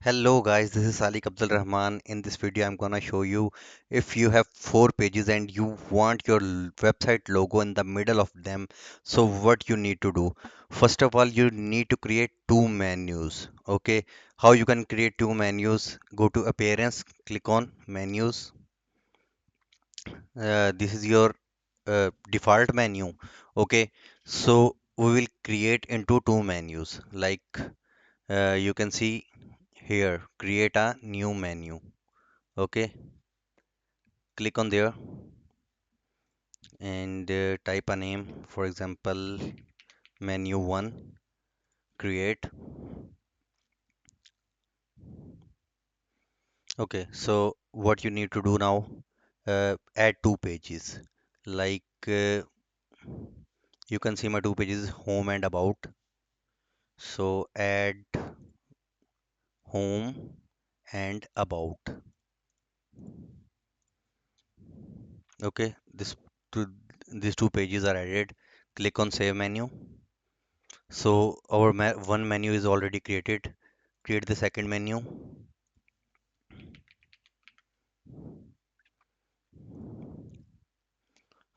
Hello guys, this is Salik Abdul Rahman. In this video, I'm gonna show you if you have four pages and you want your website logo in the middle of them. So what you need to do? First of all, you need to create two menus. Okay, how you can create two menus? Go to Appearance, click on Menus. This is your default menu. Okay, so we will create into two menus. Like you can see here, create a new menu. Okay, click on there and type a name, for example menu 1. Create. Okay, so what you need to do now, add two pages. Like you can see my two pages, home and about. So add home and about. Okay, two, these two pages are added. Click on save menu. So our one menu is already created. Create the second menu.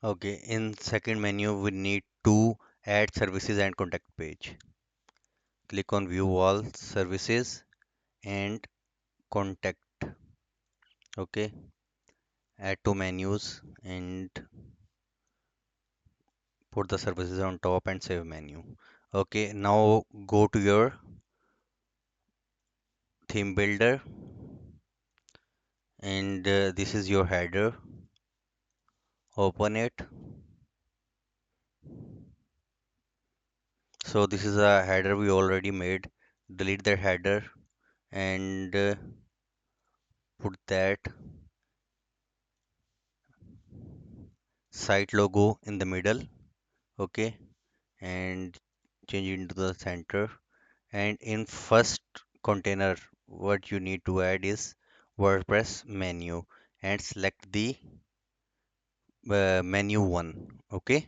Okay, in second menu we need to add services and contact page. Click on view all services and contact. Okay, add two menus and put the services on top and save menu. Okay, now go to your theme builder and this is your header. Open it. So this is a header we already made. Delete that header and put that site logo in the middle. Okay, and change it into the center. And in first container, what you need to add is WordPress menu and select the menu one. Okay,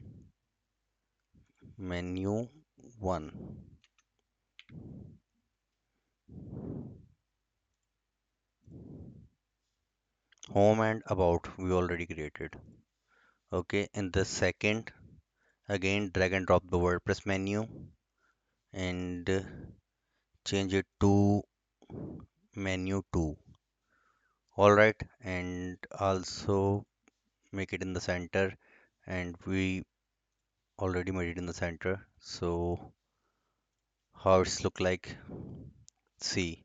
menu one, home and about we already created. Okay, in the second, again drag and drop the WordPress menu and change it to menu 2. All right, and also make it in the center, and we already made it in the center. So how it's look like? See,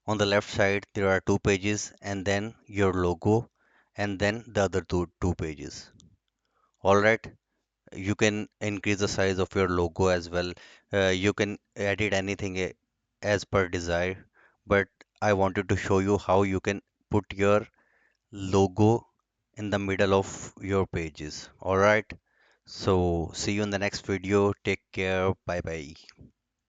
on the left side there are two pages and then your logo and then the other two pages. All right, you can increase the size of your logo as well. You can edit anything as per desire, but I wanted to show you how you can put your logo in the middle of your pages. All right, so see you in the next video. Take care. Bye bye.